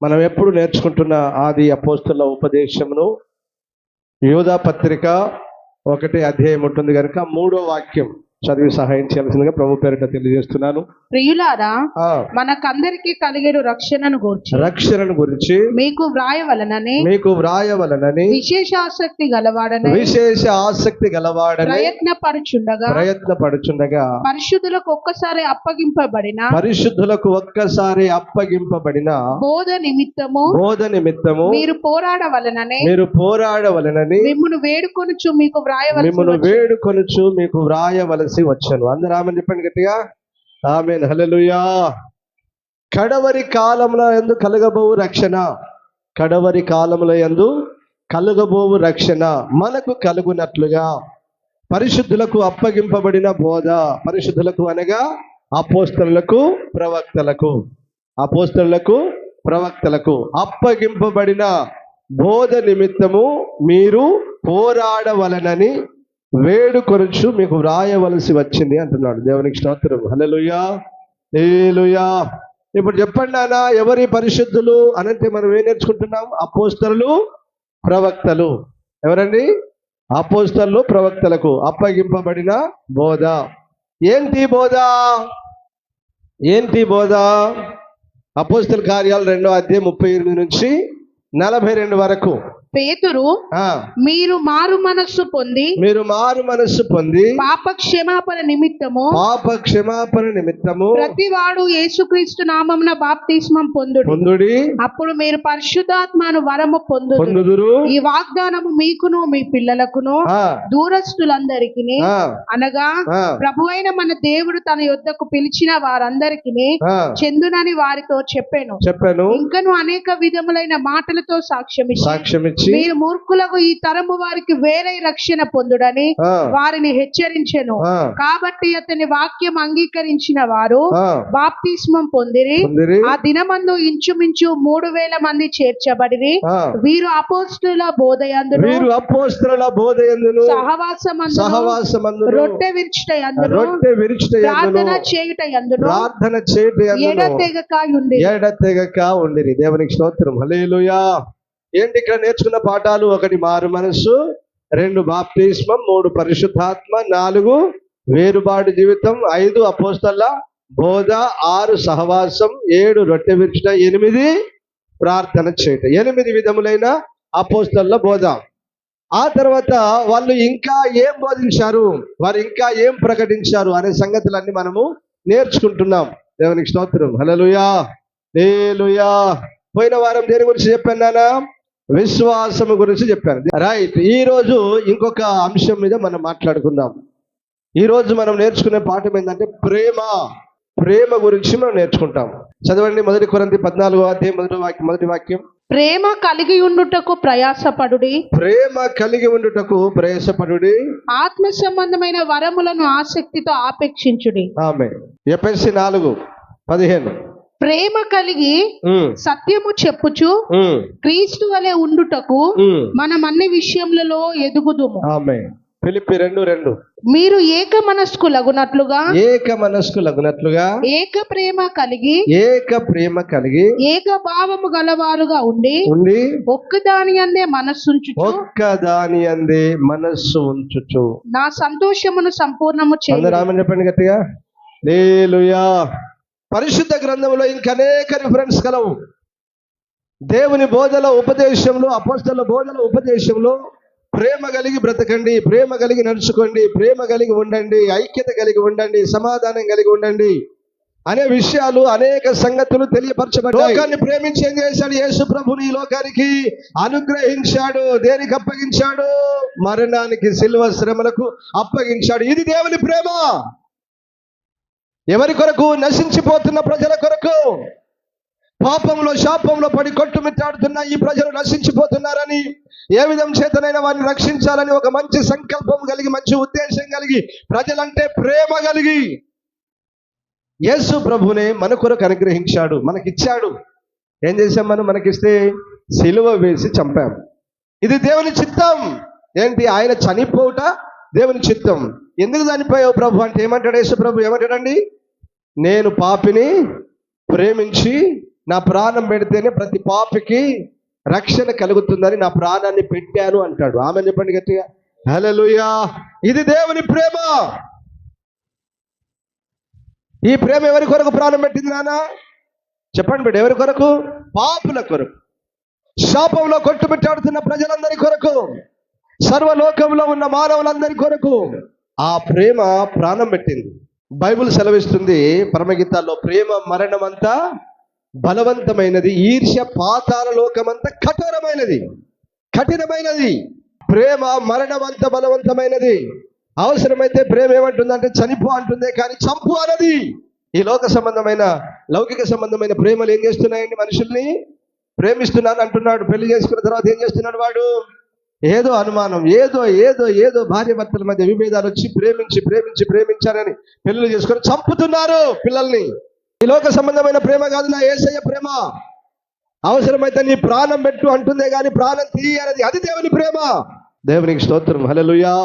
మనం ఎప్పుడు నేర్చుకుంటున్న ఆది అపోస్తుల ఉపదేశమును యోధా పత్రిక 1వ అధ్యాయం ఉంటుంది కనుక 3వ వాక్యం చదివి సహాయం చేయాల్సిందిగా ప్రభు పేరిట తెలియజేస్తున్నాను. ప్రియులారా, మనకందరికి కలిగేడు రక్షణను గురించి మీకు వ్రాయవలనని విశేష ఆసక్తి గలవాడని ప్రయత్నపడుచుండగా పరిశుద్ధులకు ఒక్కసారి అప్పగింపబడిన బోధ నిమిత్తము మీరు పోరాడవలనని మిమ్మును వేడుకొనుచు మీకు వ్రాయవలసి వచ్చాను. అందరూ ఆమెను చెప్పండి గట్టిగా, ఆమేన్, హల్లెలూయా. కడవరి కాలంలో యందు కలగబోవు రక్షణ మనకు కలుగునట్లుగా పరిశుద్ధులకు అప్పగింపబడిన బోధ, పరిశుద్ధులకు అనగా అపోస్తలులకు ప్రవక్తలకు అప్పగింపబడిన బోధ నిమిత్తము మీరు పోరాడవలనని వేడుకొనుచు మీకు వ్రాయవలసి వచ్చింది అంటున్నాడు. దేవునికి స్తోత్రం, హల్లెలూయా, హల్లెలూయా. ఇప్పుడు చెప్పండి నాన్న, ఎవరి పరిశుద్ధులు అనంటే మనం ఏం నేర్చుకుంటున్నాం? అపోస్తలులు, ప్రవక్తలు. ఎవరండి? అపోస్తలులు, ప్రవక్తలకు అప్పగింపబడిన బోధ. ఏంటి బోధ? అపోస్తల కార్యాలు 2వ అధ్యాయం 38 నుంచి 42 వరకు. పేతురు, మీరు మారు మనస్సు పొంది పాప క్షమాపణ నిమిత్తము ప్రతివాడు యేసుక్రీస్తు నామమున బాప్తిస్మం పొందుడి, అప్పుడు మీరు పరిశుద్ధాత్మను వరము పొందుదురు. ఈ వాగ్దానము మీకును మీ పిల్లలకును దూరస్తులందరికీ అనగా ప్రభువైన మన దేవుడు తన యొద్దకు పిలిచిన వారందరికీ చెందునని వారితో చెప్పాను. ఇంకను అనేక విధములైన మాటలతో సాక్ష్యమిచ్చి మీరు మూర్ఖులకు ఈ తరము వారికి వేరే రక్షణ పొందుడని వారిని హెచ్చరించెను. కాబట్టి అతని వాక్యం అంగీకరించిన వారు బాప్తిస్మం పొందిరి. ఆ దినమందు ఇంచుమించు 3000 మంది చేర్చబడిరి. వీరు అపోస్తలుల బోధయందును సహవాసమందును రొట్టె విరుచుటయందును ప్రార్థన చేయుటయందును ఎడతెగక ఉండిరి. దేవునికి స్తోత్రం, హల్లెలూయా. ఏంటి ఇక్కడ నేర్చుకున్న పాఠాలు? 1 మారు మనస్సు, 2 బాప్తిస్మం, 3 పరిశుద్ధాత్మ, 4 వేరుబాటు జీవితం, 5 అపోస్తల బోధ, 6 సహవాసం, 7 రొట్టె విరుచుట, 8 ప్రార్థన చేయట. 8 విధములైన అపోస్తల బోధ. ఆ తర్వాత వాళ్ళు ఇంకా ఏం బోధించారు, వారు ఇంకా ఏం ప్రకటించారు అనే సంగతులన్నీ మనము నేర్చుకుంటున్నాం. దేవునికి స్తోత్రం, హల్లెలూయా, హల్లెలూయా. పోయిన వారం దేని గురించి చెప్పాను నాన్న? విశ్వాసము గురించి చెప్పాను. రైట్. ఈ రోజు ఇంకొక అంశం మీద మనం మాట్లాడుకుందాం. ఈ రోజు మనం నేర్చుకునే పాఠం ఏంటంటే ప్రేమ గురించి మనం నేర్చుకుంటాం. చదవండి, 1 కొరింథీ 14వ అధ్యాయం 1వ వాక్యం. ప్రేమ కలిగి ఉండుటకు ప్రయాసపడుడి, ఆత్మ సంబంధమైన వరములను ఆసక్తితో ఆపేక్షించుడి. ఆమేన్. ఎఫెసీ 4:15. ప్రేమ కలిగి సత్యము చెప్పుచు క్రీస్తు వలె ఉండుటకు మనం అన్ని విషయములలో ఎదుగుదుము. ఆమేన్. ఫిలిప్పీ 2:2. మీరు ఏక మనస్కులగునట్లుగా ఏక ప్రేమ కలిగి ఏక భావము గలవారుగా ఉండి ఒక్కదాని అందే మనస్సు ఉంచుచు నా సంతోషమును సంపూర్ణము చేయండి. చెప్పండి గట్టిగా, హల్లెలూయా. పరిశుద్ధ గ్రంథంలో ఇంకనేక రిఫరెన్స్ కలవు. దేవుని బోధల ఉపదేశంలో, అపోస్తల బోధల ఉపదేశంలో ప్రేమ కలిగి బ్రతకండి, ప్రేమ కలిగి నడుచుకోండి, ప్రేమ కలిగి ఉండండి, ఐక్యత కలిగి ఉండండి, సమాధానం కలిగి ఉండండి అనే విషయాలు, అనేక సంగతులు తెలియపరచబడ్డాయి. లోకాన్ని ప్రేమించి ఏం చేశాడు? యేసు ప్రభుని ఈ లోకానికి అనుగ్రహించాడు. దేనికి అప్పగించాడు? మరణానికి, సిలువ శ్రమలకు అప్పగించాడు. ఇది దేవుని ప్రేమ. ఎవరి కొరకు? నశించిపోతున్న ప్రజల కొరకు. పాపంలో, శాపంలో పడి కొట్టుమిట్టాడుతున్న ఈ ప్రజలు నశించిపోతున్నారని, ఏ విధం చేతనైనా వారిని రక్షించాలని ఒక మంచి సంకల్పం కలిగి, మంచి ఉద్దేశం కలిగి, ప్రజలంటే ప్రేమ కలిగి యేసు ప్రభునే మన కొరకు అనుగ్రహించాడు, మనకిచ్చాడు. ఏం చేశాం మనం? మనకిస్తే సిలువ వేసి చంపాం. ఇది దేవుని చిత్తం. ఏంటి? ఆయన చనిపోవుట దేవుని చిత్తం. ఎందుకు చనిపోయావు ప్రభు అంటే ఏమంటాడు యేసు ప్రభు? ఏమంటాడండి? నేను పాపిని ప్రేమించి నా ప్రాణం పెడితేనే ప్రతి పాపికి రక్షణ కలుగుతుందని నా ప్రాణాన్ని పెట్టాను అంటాడు. ఆమె చెప్పండి గట్టిగా హల్లెలూయా. ఇది దేవుని ప్రేమ. ఈ ప్రేమ ఎవరి కొరకు ప్రాణం పెట్టింది నాన్న? చెప్పండి బిడ్డ, ఎవరి కొరకు? పాపుల కొరకు, శాపంలో కొట్టుమిట్టాడుతున్న ప్రజలందరి కొరకు, సర్వలోకంలో ఉన్న మానవులందరి కొరకు ఆ ప్రేమ ప్రాణం పెట్టింది. బైబిల్ సెలవిస్తుంది పరమగీతాల్లో, ప్రేమ మరణమంతా బలవంతమైనది, ఈర్ష్య పాతాళ లోకమంతా కఠినమైనది. ప్రేమ మరణమంత బలవంతమైనది. అవసరమైతే ప్రేమ ఏమంటుందంటే చనిపో అంటుందే కానీ చంపు అన్నది. ఈ లోక సంబంధమైన లౌకిక సంబంధమైన ప్రేమలు ఏం చేస్తున్నాయండి? మనుషుల్ని ప్రేమిస్తున్నాను అంటున్నాడు, పెళ్లి చేసుకున్న తర్వాత ఏం చేస్తున్నాడు వాడు? ఏదో అనుమానం, ఏదో భార్య భర్తల మధ్య విభేదాలు వచ్చి ప్రేమించారని పెళ్లి చేసుకొని చంపుతున్నారు పిల్లల్ని. ఈ లోక సంబంధమైన ప్రేమ కాదు నా యేసయ్య ప్రేమ. అవసరమైతే నీ ప్రాణం పెట్టు అంటుందే కానీ ప్రాణం తీయనది. అది దేవుని ప్రేమ. దేవునికి స్తోత్రం, హల్లెలూయా.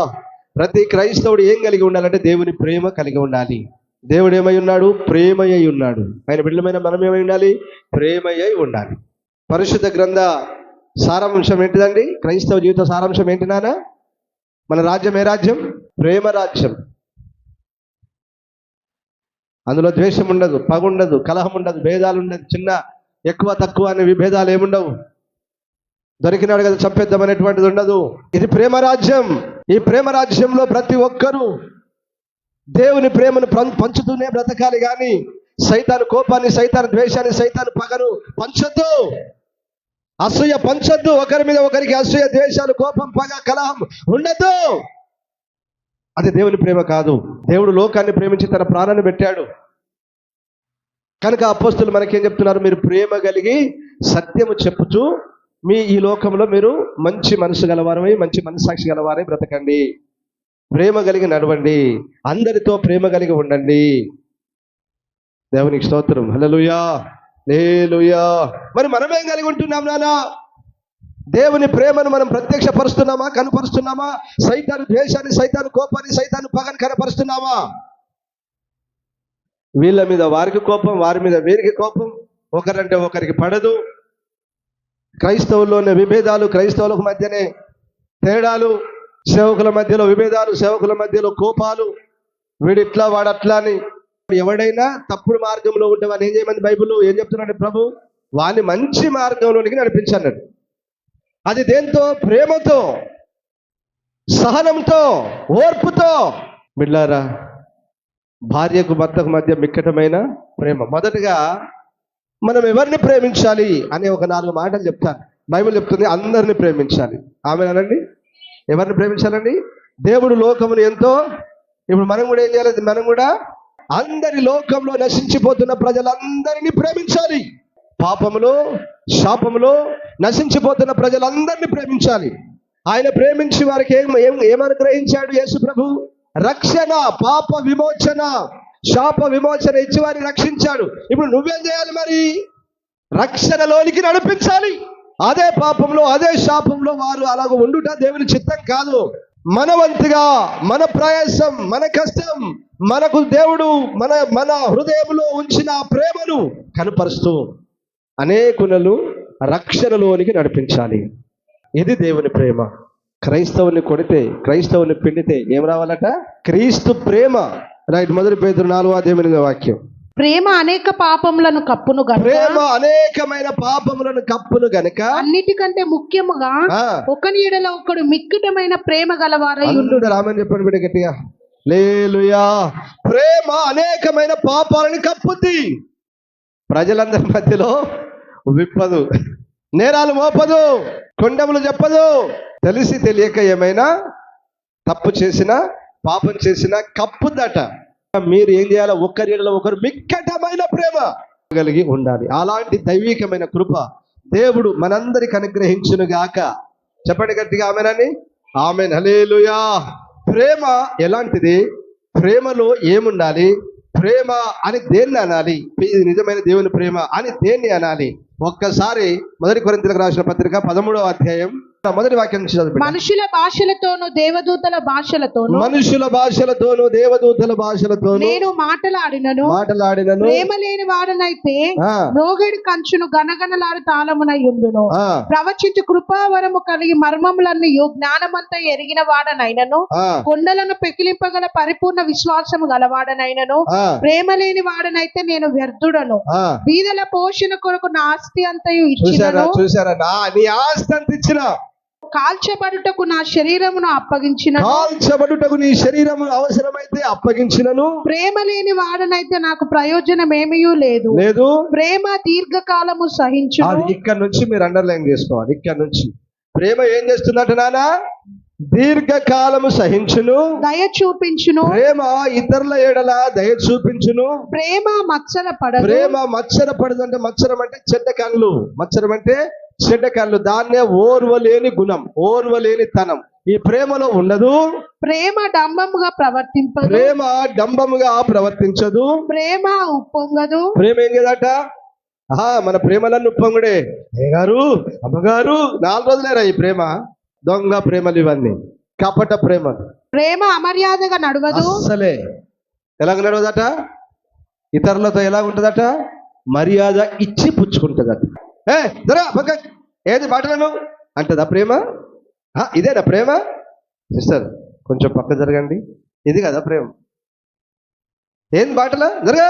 ప్రతి క్రైస్తవుడు ఏం కలిగి ఉండాలంటే దేవుని ప్రేమ కలిగి ఉండాలి. దేవుడు ఏమై ఉన్నాడు? ప్రేమయ్య ఉన్నాడు. ఆయన బిడ్డలమైన మనం ఏమై ఉండాలి? ప్రేమయ్య ఉండాలి. పరిశుద్ధ గ్రంథ సారాంశం ఏంటిదండి? క్రైస్తవ జీవిత సారాంశం ఏంటి నాన్న? మన రాజ్యం ఏ రాజ్యం? ప్రేమ రాజ్యం. అందులో ద్వేషం ఉండదు, పగ ఉండదు, కలహం ఉండదు, భేదాలు ఉండదు, చిన్న ఎక్కువ తక్కువ అనే విభేదాలు ఏముండవు. దొరికినాడు కదా చంపేద్దాం అనేటువంటిది ఉండదు. ఇది ప్రేమ రాజ్యం. ఈ ప్రేమ రాజ్యంలో ప్రతి ఒక్కరూ దేవుని ప్రేమను పంచుతూనే బ్రతకాలి కానీ సైతాను కోపాన్ని, సైతాను ద్వేషాన్ని, సైతాను పగను పంచొద్దు. అసూయ పంచొద్దు. ఒకరి మీద ఒకరికి అసూయ, ద్వేషాలు, కోపం, పగ, కలహం ఉండద్దు. అది దేవుని ప్రేమ కాదు. దేవుడు లోకాన్ని ప్రేమించి తన ప్రాణాన్ని పెట్టాడు కనుక అపోస్తలులు మనకేం చెప్తున్నారు? మీరు ప్రేమ కలిగి సత్యము చెప్పుచు మీ ఈ లోకంలో మీరు మంచి మనసు గలవారమై, మంచి మనస్సాక్షి గలవారై బ్రతకండి. ప్రేమ కలిగి నడవండి. అందరితో ప్రేమ కలిగి ఉండండి. దేవునికి స్తోత్రం, హల్లెలూయా, హల్లెలూయా. మరి మనమేం కలిగి ఉంటున్నాం నాన్న? దేవుని ప్రేమను మనం ప్రత్యక్షపరుస్తున్నామా? కనపరుస్తున్నామా? సైతాను ద్వేషాన్ని, సైతాను కోపాన్ని, సైతాను పగని కనపరుస్తున్నామా? వీళ్ళ మీద వారికి కోపం, వారి మీద వీరికి కోపం, ఒకరంటే ఒకరికి పడదు. క్రైస్తవుల్లోనే విభేదాలు, క్రైస్తవులకు మధ్యనే తేడాలు, సేవకుల మధ్యలో విభేదాలు, సేవకుల మధ్యలో కోపాలు, వీడిట్లా వాడట్లా అని. ఎవడైనా తప్పుడు మార్గంలో ఉంటే వాడిని ఏం చేయమని బైబిల్ ఏం చెప్తున్నాడు ప్రభు? వాడిని మంచి మార్గంలోనికి నడిపించన్నాడు. అది దేంతో? ప్రేమతో, సహనంతో, ఓర్పుతో. బిడ్లారా, భార్యకు భర్తకు మధ్య మిక్కటమైన ప్రేమ. మొదటగా మనం ఎవరిని ప్రేమించాలి అనే ఒక 4 మాటలు చెప్తాను. బైబిల్ చెప్తుంది అందరిని ప్రేమించాలి. ఆమేనండి. ఎవరిని ప్రేమించాలండి? దేవుడు లోకమును ఎంతో, ఇప్పుడు మనం కూడా ఏం చేయాలి? మనం కూడా అందరి లోకంలో నశించిపోతున్న ప్రజలందరినీ ప్రేమించాలి. పాపములో, శాపములో నశించిపోతున్న ప్రజలందరినీ ప్రేమించాలి. ఆయన ప్రేమించి వారికి ఏమనుగ్రహించాడు యేసు ప్రభు? రక్షణ, పాప విమోచన, శాప విమోచన ఇచ్చి వారిని రక్షించాడు. ఇప్పుడు నువ్వేం చేయాలి? మరి రక్షణలోనికి నడిపించాలి. అదే పాపంలో, అదే శాపంలో వారు అలాగ ఉండుట దేవుని చిత్తం కాదు. మన వంతుగా, మన ప్రయాసం, మన కష్టం, మనకు దేవుడు మన హృదయంలో ఉంచిన ప్రేమను కనపరుస్తూ అనేకులను రక్షణలోనికి నడిపించాలి. ఇది దేవుని ప్రేమ. క్రైస్తవుని కొడితే, క్రైస్తవుని పిండితే ఏం రావాలట? క్రీస్తు ప్రేమ. రైట్. 1 పేతురు 4:8 వాక్యం. ప్రేమ అనేక పాపములను కప్పును గనుక, ప్రేమ అనేకమైన పాపములను కప్పును గనుక, అన్నిటికంటే ముఖ్యముగా ఒకని ఎడల ఒకడు మిక్కటమైన ప్రేమ గలవారై ఉండును. రామని చెప్పండి బిడ్డ గట్టిగా. హల్లెలూయా. ప్రేమ అనేకమైన పాపాలను కప్పుద్ది. ప్రజలందరి మధ్యలో విప్పదు, నేరాలు మోపదు, కొండములు చెప్పదు. తెలిసి తెలియక ఏమైనా తప్పు చేసినా, పాపం చేసినా కప్పుద్దట. మీరు ఏం చేయాలి? ఒకరిలో ఒకరు మిక్కటమైన ప్రేమ కలిగి ఉండాలి. అలాంటి దైవికమైన కృప దేవుడు మనందరికి అనుగ్రహించును గాక. చెప్పండి గట్టిగా ఆమేనని. ఆమేన్, హల్లెలూయా. ప్రేమ ఎలాంటిది? ప్రేమలో ఏముండాలి? ప్రేమ అని దేన్ని అనాలి? ఇది నిజమైన దేవుని ప్రేమ అని దేన్ని అనాలి? ఒక్కసారి 1 కొరింథీయులకు రాసిన పత్రిక 13వ అధ్యాయం మొదటి వాక్యం నుంచి చదువు. మనుషుల భాషలతోను దేవదూతల భాషలతోను మనుషుల భాషలతోను దేవదూతల భాషలతోను నేను మాటలాడినను ప్రేమ లేని వాడనైతే రోగడి కంచును గనగనలాడు తాళమునై ఉండును. ప్రవచించు కృపావరము కలిగి మర్మములన్నీ జ్ఞానమంతా ఎరిగిన వాడనైనను కొండలను పెకిలింపగల పరిపూర్ణ విశ్వాసము గలవాడనైనను ప్రేమ లేని వాడనైతే నేను వ్యర్థుడను. బీదల పోషణ కొరకు నా ఆస్తి అంతయు ఇచ్చినను. చూసారా, నీ ఆస్తి అంత ఇచ్చిన, కాల్చబడుటకు నా శరీరమును అప్పగించిన, కాల్చబడుటకు నీ శరీరము అవసరమైతే అప్పగించినను ప్రేమ లేని వాడనైతే నాకు ప్రయోజనం ఏమీ లేదు. ప్రేమ దీర్ఘకాలము సహించు. ఇక్కడ నుంచి మీరు అండర్లైన్ చేసుకోవాలి. ఇక్కడ నుంచి ప్రేమ ఏం చేస్తుందంట నాన్న? దీర్ఘకాలము సహించును, దయ చూపించును. ప్రేమ ఇతరుల ఎడల దయ చూపించును. ప్రేమ మత్సర పడదు. ప్రేమ మత్సర పడదు. అంటే మత్సరం అంటే చెడ్డ కళ్ళు, మత్సరం అంటే చెడ్డ కళ్ళు. దాన్నే ఓర్వలేని గుణం, ఓర్వలేని తనం ఈ ప్రేమలో ఉండదు. ప్రేమ డంబముగా ప్రవర్తింపదు. ప్రేమ డంబముగా ప్రవర్తించదు. ప్రేమ ఉప్పొంగదు. ప్రేమ ఏం కదట? మన ప్రేమలన్నీ ఉప్పొంగుడే. అయ్యగారు, అమ్మగారు, 4 రోజులేరా ఈ ప్రేమ? దొంగ ప్రేమలు ఇవన్నీ, కపట ప్రేమలు. ప్రేమ అమర్యాదగా నడవదు. అసలే ఎలాగ నడవదట? ఇతరులతో ఎలా ఉంటదట? మర్యాద ఇచ్చి పుచ్చుకుంటదట. దొరా పక్క ఏది మాటలను అంటదా ప్రేమ? ఇదేనా ప్రేమ? సిస్టర్ కొంచెం పక్క జరగండి. ఇది కదా ప్రేమ? ఏం బాటలా జరగా?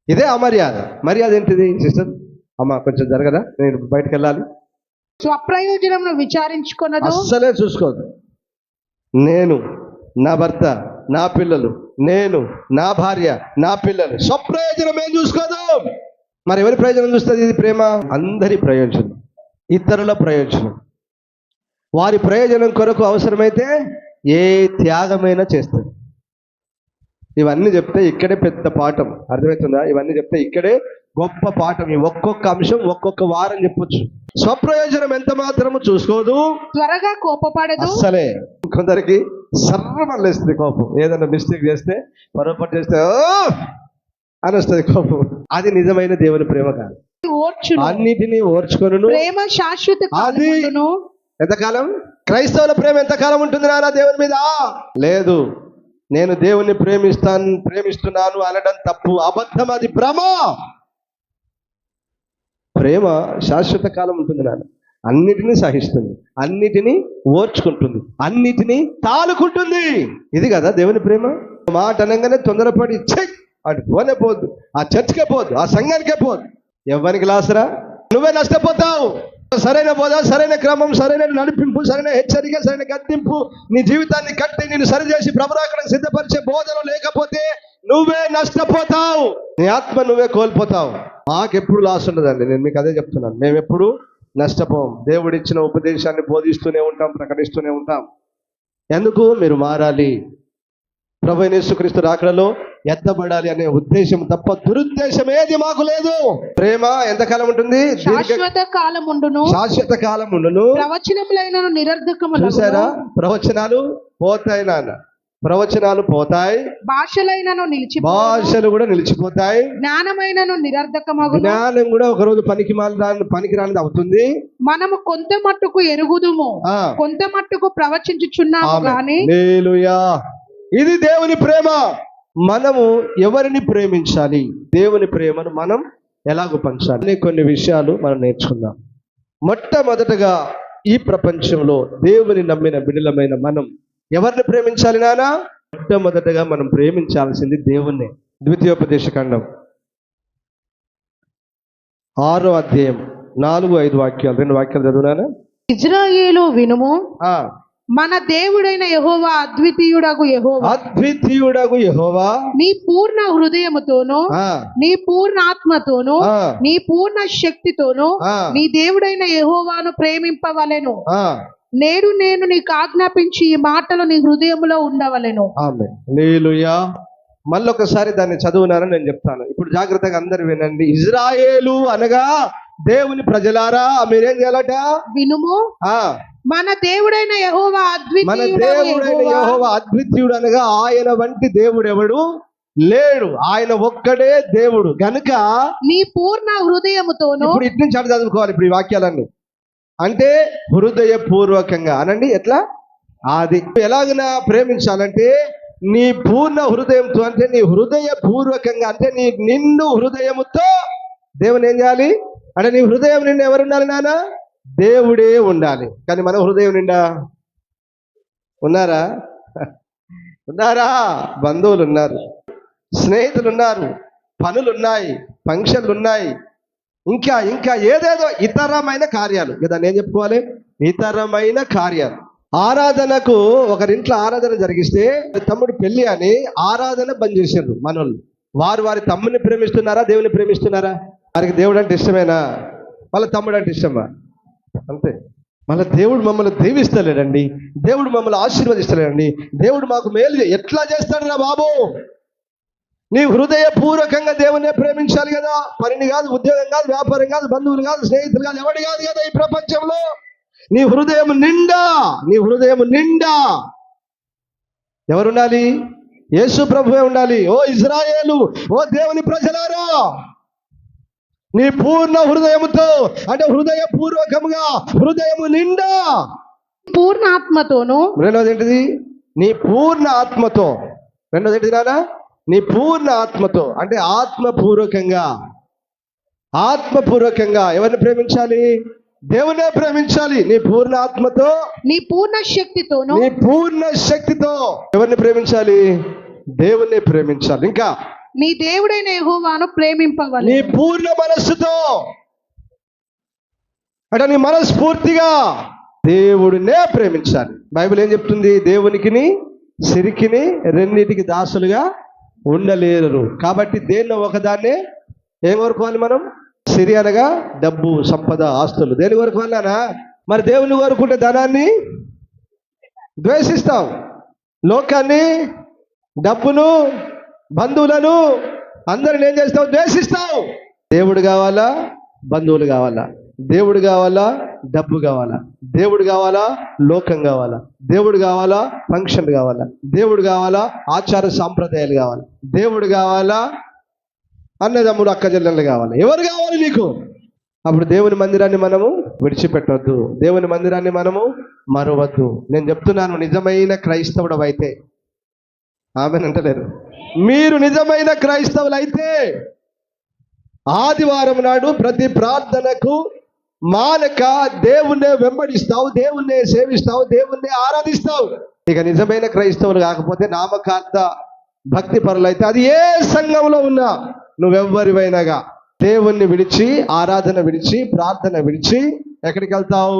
ఇదే అమర్యాద. మర్యాద ఏంటిది సిస్టర్? అమ్మ కొంచెం జరగదా, నేను బయటకు వెళ్ళాలి. స్వప్రయోజనం విచారించుకున్నది అస్సలే చూసుకోదు. నేను, నా భర్త, నా పిల్లలు, నేను, నా భార్య, నా పిల్లలు, స్వప్రయోజనం ఏం చూసుకోదు. మరి ఎవరి ప్రయోజనం చూస్తుంది ఇది ప్రేమ? అందరి ప్రయోజనం, ఇతరుల ప్రయోజనం. వారి ప్రయోజనం కొరకు అవసరమైతే ఏ త్యాగమైనా చేస్తుంది. ఇవన్నీ చెప్తే ఇక్కడే పెద్ద పాఠం, అర్థమవుతుందా? ఇవన్నీ చెప్తే ఇక్కడే గొప్ప పాఠం. ఈ ఒక్కొక్క అంశం ఒక్కొక్క వారం చెప్పొచ్చు. స్వప్రయోజనం ఎంత మాత్రము చూసుకోదు, త్వరగా కోపపడదు. అసలే కొందరికి సర్రమల్లేస్తుంది కోపం. ఏదైనా మిస్టేక్ చేస్తే, పొరపాటు చేస్తే అని వస్తుంది కోపం. అది నిజమైన దేవుని ప్రేమ కాదు. అన్నిటినీ ఓర్చుకొను. ప్రేమ శాశ్వత. అది ఎంతకాలం? క్రైస్తవుల ప్రేమ ఎంతకాలం ఉంటుంది నాన్న దేవుని మీద? లేదు, నేను దేవుణ్ణి ప్రేమిస్తున్నాను అనడం తప్పు, అబద్ధం, అది భ్రమ. ప్రేమ శాశ్వత కాలం ఉంటుంది నాన్న. అన్నిటినీ సహిస్తుంది, అన్నిటినీ ఓర్చుకుంటుంది, అన్నిటినీ తాలుకుంటుంది. ఇది కదా దేవుని ప్రేమ. మాట అనగానే తొందరపడి చెక్ అటు పోనే పోద్దు, ఆ చర్చికే పోద్దు, ఆ సంఘానికే పోద్దు. ఎవరికి లాసరా? నువ్వే నష్టపోతావు. సరైన బోధ, సరైన క్రమం, సరైన నడిపింపు, సరైన హెచ్చరిక, సరైన గద్దింపు, నీ జీవితాన్ని కట్టి నేను సరిచేసి ప్రభురాకడానికి సిద్ధపరిచే బోధన లేకపోతే నువ్వే నష్టపోతావు. నీ ఆత్మ నువ్వే కోల్పోతావు. మాకెప్పుడు లాస్ ఉండదండి. నేను మీకు అదే చెప్తున్నాను. మేము ఎప్పుడు నష్టపోం. దేవుడిచ్చిన ఉపదేశాన్ని బోధిస్తూనే ఉంటాం, ప్రకటిస్తూనే ఉంటాం. ఎందుకు? మీరు మారాలి, ప్రభువైన యేసుక్రీస్తు రాకడలో ఎత్తబడాలి అనే ఉద్దేశం తప్ప దురుద్దేశం ఏది మాకు లేదు. ప్రేమ ఎంతకాలం ఉంటుంది? శాశ్వత కాలం ఉండును. శాశ్వత కాలం ఉండును. ప్రవచనములైనను నిరర్ధకములు. చూసారా, ప్రవచనాలు పోతాయి నాన్న, ప్రవచనాలు పోతాయి. భాషలైనను భాషలు కూడా నిలిచిపోతాయి. జ్ఞానమైనను నిరర్ధకమగు. జ్ఞానం కూడా ఒకరోజు పనికిరానిది అవుతుంది. మనము కొంత మట్టుకు ఎరుగుదుము, కొంత మట్టుకు ప్రవచించుచున్నాము గాని. హల్లెలూయా. ఇది దేవుని ప్రేమ. మనము ఎవరిని ప్రేమించాలి, దేవుని ప్రేమను మనం ఎలాగో పంచాలి, కొన్ని విషయాలు మనం నేర్చుకుందాం. మొట్టమొదటగా ఈ ప్రపంచంలో దేవుని నమ్మిన బిడ్డలమైన మనం ఎవరిని ప్రేమించాలి నానా? మొట్టమొదటగా మనం ప్రేమించాల్సింది దేవుణ్ణి. ద్వితీయోపదేశకాండం 6వ అధ్యాయం 4-5 వాక్యాలు, 2 వాక్యాలు చదువునానా? ఇజ్రాయేలు వినుము, మన దేవుడైన యెహోవా అద్వితీయుడగు యెహోవా నీ పూర్ణ హృదయముతోను, నీ పూర్ణ ఆత్మతోను, నీ పూర్ణ శక్తితోను నీ దేవుడైన యెహోవాను ప్రేమింపవలెను. నేడు నేను నీకు ఆజ్ఞాపించి ఈ మాటలు నీ హృదయములో ఉండవలెను. ఆమేన్. హల్లెలూయా. మళ్ళొకసారి దాన్ని చదువునారని నేను చెప్తాను. ఇప్పుడు జాగ్రత్తగా అందరు వినండి. ఇజ్రాయేలు అనగా దేవుని ప్రజలారా, మీరేం చేయాలట? వినుము, మన దేవుడైన యెహోవా అద్వితీయుడు అనగా ఆయన వంటి దేవుడు ఎవడు లేడు. ఆయన ఒక్కడే దేవుడు గనుక నీ పూర్ణ హృదయముతోను. ఇప్పుడు ఇటు నుంచి అటు చదువుకోవాలి ఇప్పుడు ఈ వాక్యాలన్నీ. అంటే హృదయపూర్వకంగా అనండి. ఎట్లా? అది ఎలాగైనా ప్రేమించాలంటే నీ పూర్ణ హృదయంతో, అంటే నీ హృదయపూర్వకంగా, అంటే నిన్ను హృదయముతో దేవుని ఏం చేయాలి అంటే నీ హృదయం నిండా ఎవరు ఉండాలి నాన్న? దేవుడే ఉండాలి. కానీ మన హృదయం నిండా ఉన్నారా? ఉన్నారా? బంధువులు ఉన్నారు, స్నేహితులు ఉన్నారు, పనులు ఉన్నాయి, ఫంక్షన్లు ఉన్నాయి, ఇంకా ఇంకా ఏదేదో ఇతరమైన కార్యాలు కదా. నేను చెప్పుకోవాలి, ఇతరమైన కార్యాలు. ఆరాధనకు ఒకరింట్లో ఆరాధన జరిగిస్తే తమ్ముడు పెళ్లి అని ఆరాధన బంద్ చేశారు మనోళ్ళు. వారి తమ్ముని ప్రేమిస్తున్నారా, దేవుని ప్రేమిస్తున్నారా? వారికి దేవుడు అంటే ఇష్టమేనా? వాళ్ళ తమ్ముడు అంటే ఇష్టమా? అంతే. మళ్ళీ దేవుడు మమ్మల్ని దీవిస్తలేడండి, దేవుడు మమ్మల్ని ఆశీర్వదిస్తలేడండి, దేవుడు మాకు మేలు ఎట్లా చేస్తాడు రా బాబు? నీ హృదయపూర్వకంగా దేవునే ప్రేమించాలి కదా. పనిని కాదు, ఉద్యోగం కాదు, వ్యాపారం కాదు, బంధువులు కాదు, స్నేహితులు కాదు, ఎవడు కాదు కదా ఈ ప్రపంచంలో. నీ హృదయం నిండా ఎవరుండాలి? యేసు ప్రభువే ఉండాలి. ఓ ఇజ్రాయేలు, ఓ దేవుని ప్రజలారా, నీ పూర్ణ హృదయముతో, అంటే హృదయపూర్వకంగా, హృదయము నిండా పూర్ణ ఆత్మతోను. రెండోది ఏంటిది? నీ పూర్ణ ఆత్మతో. రెండోది ఏంటిది నాన్న? నీ పూర్ణ ఆత్మతో, అంటే ఆత్మపూర్వకంగా ఎవరిని ప్రేమించాలి? దేవునే ప్రేమించాలి. నీ పూర్ణ ఆత్మతో, నీ పూర్ణ శక్తితోను. నీ పూర్ణ శక్తితో ఎవరిని ప్రేమించాలి? దేవుణ్ణి ప్రేమించాలి. ఇంకా నీ దేవుడైన యెహోవాను ప్రేమింపవలెను. నీ పూర్ణ మనస్సుతో, అంటే నీ మనస్ఫూర్తిగా దేవుడినే ప్రేమించాలి. బైబిల్ ఏం చెప్తుంది? దేవునికిని సిరికిని రెండింటికి దాసులుగా ఉండలేరు. కాబట్టి దేన్నో ఒకదాన్నే ఏం కోరుకోవాలి మనం? సిరి అనగా డబ్బు, సంపద, ఆస్తులు. దేని కోరుకోవాలనా? మరి దేవుని కోరుకుంటే ధనాన్ని ద్వేషిస్తావు, లోకాన్ని, డబ్బును, బంధువులను, అందరిని ఏం చేస్తావు? ద్వేషిస్తావు. దేవుడు కావాలా? బంధువులు కావాలా? దేవుడు కావాలా? డబ్బు కావాలా? దేవుడు కావాలా? లోకం కావాలా? దేవుడు కావాలా? ఫంక్షన్ కావాలా? దేవుడు కావాలా? ఆచార సాంప్రదాయాలు కావాలా? దేవుడు కావాలా? అన్నదమ్ముడు అక్క చెల్లెళ్ళు కావాలి? ఎవరు కావాలి నీకు? అప్పుడు దేవుని మందిరాన్ని మనము విడిచిపెట్టవద్దు, దేవుని మందిరాన్ని మనము మరవద్దు. నేను చెప్తున్నాను, నిజమైన క్రైస్తవుడు అయితే, ఆమెనంటలేరు, మీరు నిజమైన క్రైస్తవులు అయితే ఆదివారం నాడు ప్రతి ప్రార్థనకు మానక దేవుణ్ణే వెంబడిస్తావు, దేవుణ్ణే సేవిస్తావు, దేవుణ్ణే ఆరాధిస్తావు. ఇక నిజమైన క్రైస్తవులు కాకపోతే నామకార్థ భక్తి పరులైతే, అది ఏ సంఘంలో ఉన్నా, నువ్వెవ్వరివైనాగా దేవుణ్ణి విడిచి, ఆరాధన విడిచి, ప్రార్థన విడిచి ఎక్కడికి వెళ్తావు?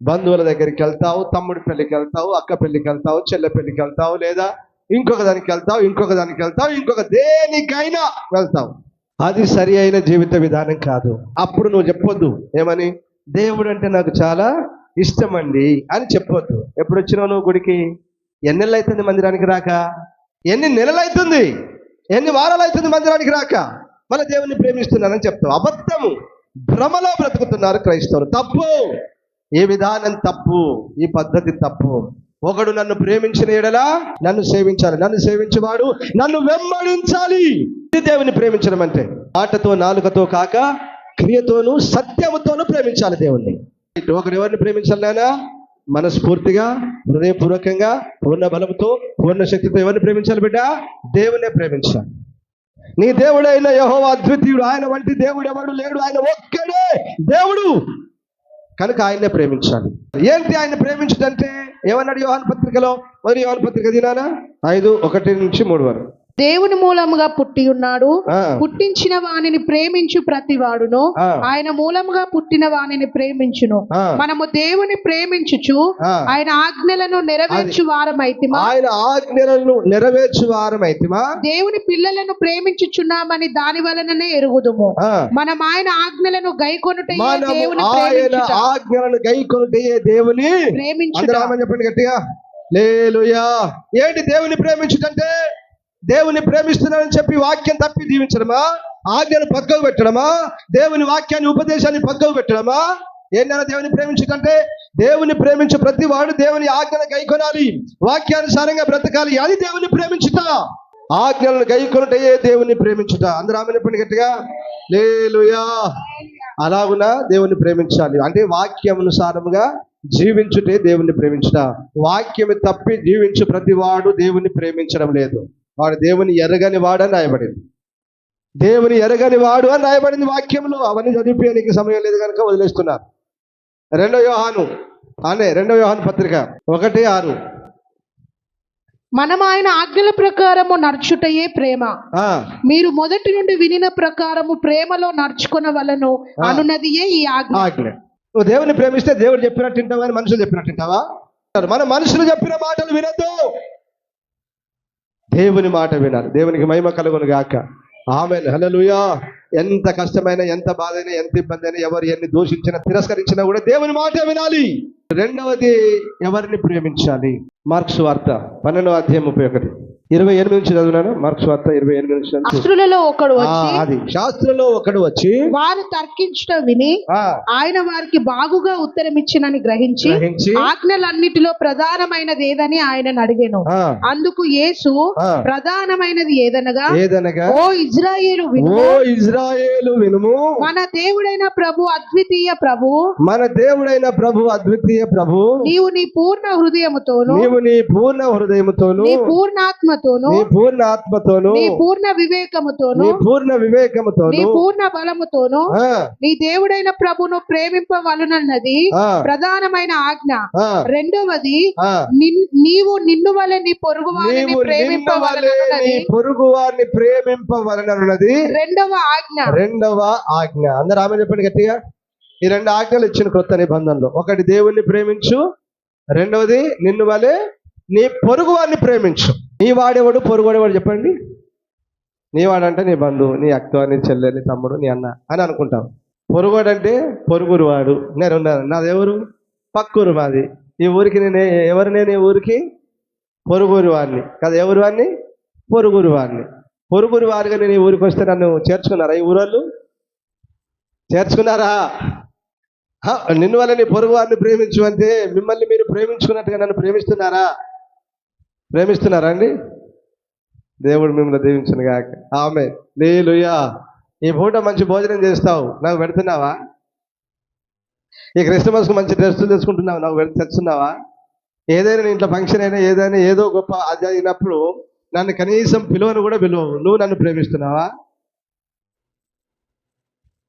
బంధువుల దగ్గరికి వెళ్తావు, తమ్ముడి పెళ్లికి వెళ్తావు, అక్క పెళ్లికి వెళ్తావు, చెల్లె పెళ్లికి వెళ్తావు, లేదా ఇంకొక దానికి వెళ్తావు, ఇంకొక దేనికైనా వెళ్తావు. అది సరి అయిన జీవిత విధానం కాదు. అప్పుడు నువ్వు చెప్పొద్దు ఏమని? దేవుడు అంటే నాకు చాలా ఇష్టం అండి అని చెప్పొద్దు. ఎప్పుడు వచ్చినావు నువ్వు గుడికి? ఎన్ని నెలలు అవుతుంది మందిరానికి రాక? ఎన్ని నెలలు అవుతుంది? ఎన్ని వారాలు అవుతుంది మందిరానికి రాక? మళ్ళీ దేవుణ్ణి ప్రేమిస్తున్నానని చెప్తావు. అబద్ధము, భ్రమలో బ్రతుకుతున్నారు క్రైస్తవులు. తప్పు. ఏ విధానం తప్పు, ఈ పద్ధతి తప్పు. ఒకడు నన్ను ప్రేమించిన ఎడలా నన్ను సేవించాలి, నన్ను సేవించేవాడు నన్ను వెంబడించాలి. ఇది దేవుని ప్రేమించడం అంటే. మాటతో, నాలుకతో కాక క్రియతోను, సత్యముతోను ప్రేమించాలి దేవుణ్ణి. ఒకడు ఎవరిని ప్రేమించాలి నాయన? మనస్ఫూర్తిగా, హృదయపూర్వకంగా, పూర్ణ బలంతో, పూర్ణ శక్తితో ఎవరిని ప్రేమించాలి బిడ్డ? దేవునే ప్రేమించాలి. నీ దేవుడైన యెహోవా అద్వితీయుడు, ఆయన వంటి దేవుడు ఎవడు లేడు, ఆయన ఒక్కడే దేవుడు కనుక ఆయన్నే ప్రేమించాలి. ఏంటి ఆయన ప్రేమించడంటే? ఏమన్నాడు యోహాను పత్రికలో? మరి యోహాను పత్రిక దినానా 5:1-3 వరకు. దేవుని మూలముగా పుట్టి ఉన్నాడు, పుట్టించిన వానిని ప్రేమించు ప్రతి వాడును ఆయన మూలముగా పుట్టిన వానిని ప్రేమించును. మనము దేవుని ప్రేమించుచు ఆయన ఆజ్ఞలను నెరవేర్చు వారమైతిమా, దేవుని పిల్లలను ప్రేమించుచున్నామని దాని వలననే ఎరుగుదుము. మనం ఆయన ఆజ్ఞలను గైకొనుటయే దేవుని ప్రేమించుట. చెప్పండి గట్టిగా హల్లెలూయా. ఏంటి దేవుని ప్రేమించుటంటే? దేవుని ప్రేమిస్తున్నానని చెప్పి వాక్యం తప్పి జీవించడమా? ఆజ్ఞను పక్కకు పెట్టడమా? దేవుని వాక్యాన్ని, ఉపదేశాన్ని పక్కకు పెట్టడమా? ఏంటన్నా దేవుని ప్రేమించుటంటే? దేవుని ప్రేమించే ప్రతి వాడు దేవుని ఆజ్ఞను గైకొనాలి, వాక్యానుసారంగా బ్రతకాలి. అది దేవుని ప్రేమించుట. ఆజ్ఞలను గైకొనుటయే దేవుని ప్రేమించుట. అందరూ ఆమెను చెప్పండి గట్టిగా హల్లెలూయా. అలాగున దేవుని ప్రేమించాలి. అంటే వాక్యానుసారముగా జీవించుటే దేవుని ప్రేమించుట. వాక్యము తప్పి జీవించు ప్రతి వాడు దేవుని ప్రేమించడం లేదు. వాడు దేవుని ఎరగని వాడు అని రాయబడింది. దేవుని ఎరగని వాడు అని రాయబడింది వాక్యంలో. అవన్నీ చదివిపోయానికి సమయం లేదు కనుక వదిలేస్తున్నారు. 2 యోహాను పత్రిక 1:6. మనం ఆయన ఆజ్ఞల ప్రకారము నడుచుటయే ప్రేమ. మీరు మొదటి నుండి వినిన ప్రకారము ప్రేమలో నడుచుకొనవలెను అనున్నదియే ఈ ఆజ్ఞ. నువ్వు దేవుని ప్రేమిస్తే దేవుడు చెప్పినట్టు వింటావా అని మనుషులు చెప్పినట్టు వింటావా? మన మనుషులు చెప్పిన మాటలు వినద్దు, దేవుని మాట వినాలి. దేవునికి మహిమ కలుగును గాక. ఆమేన్, హల్లెలూయా. ఎంత కష్టమైన, ఎంత బాధైనా, ఎంత ఇబ్బంది అయినా, ఎవరు ఎన్ని దూషించినా తిరస్కరించినా కూడా దేవుని మాట వినాలి. రెండవది, ఎవరిని ప్రేమించాలి? మార్క్స్ వార్త 12:31. 28 నుంచి చదువునాను. మార్క్స్ వార్త 28 నుంచి. శాస్త్రులలో ఒకడు వచ్చి వారు తర్కించుట విని ఆయన వారికి బాగుగా ఉత్తరం ఇచ్చినని గ్రహించి ఆజ్ఞలన్నిటిలో ప్రధానమైనది ఏదని ఆయనను అడిగాను. అందుకు యేసు ప్రధానమైనది ఏదనగా ఓ ఇజ్రాయేలు వినుము, మన దేవుడైన ప్రభు అద్వితీయ ప్రభు, నీవు నీ పూర్ణ హృదయముతోను, నీ పూర్ణాత్మతోను, నీ పూర్ణ వివేకముతోను, నీ పూర్ణ బలముతోను నీ దేవుడైన ప్రభును ప్రేమింపవలనన్నది ప్రధానమైన ఆజ్ఞ. రెండవది, నీవు నిన్ను వలె నీ పొరుగు వారిని ప్రేమింపవలనన్నది రెండవ ఆజ్ఞ. అందరూ ఆమె చెప్పండి గట్టిగా. ఈ 2 ఆజ్ఞలు ఇచ్చిన కొత్త నిబంధనలో. ఒకటి, దేవుణ్ణి ప్రేమించు. రెండవది, నిన్ను వలె నీ పొరుగు వారిని ప్రేమించు. నీ వాడేవాడు, పొరుగువాడేవాడు చెప్పండి. నీ వాడంటే నీ బంధువు, నీ అక్క, నీ చెల్లె, నీ తమ్ముడు, నీ అన్న అని అనుకుంటాం. పొరుగువాడు అంటే పొరుగురు వాడు. నాది ఎవరు? పక్కూరు మాది. ఈ ఊరికి నేను ఈ ఊరికి పొరుగురు వాడిని కదా. ఎవరు వాడిని? పొరుగురు వాడిని. పొరుగురు వారిగా నేను ఈ ఊరికి వస్తే నన్ను చేర్చుకున్నారా? ఈ ఊరోళ్ళు చేర్చుకున్నారా? నిన్ను వల్ల నీ పొరుగు వారిని ప్రేమించు అంటే మిమ్మల్ని మీరు ప్రేమించుకున్నట్టుగా నన్ను ప్రేమిస్తున్నారా అండి? దేవుడు మిమ్మల్ని దీవించును గాక. ఆమేన్, హల్లెలూయా. ఈ పూట మంచి భోజనం చేస్తావు, నాకు పెడుతున్నావా? ఈ క్రిస్మస్కు మంచి డ్రెస్సులు తెచ్చుకుంటున్నావు, నాకు తెచ్చున్నావా? ఏదైనా నీ ఇంట్లో ఫంక్షన్ అయినా, ఏదైనా ఏదో గొప్ప అది అయినప్పుడు నన్ను కనీసం పిలువను కూడా పిలువవు. నువ్వు నన్ను ప్రేమిస్తున్నావా?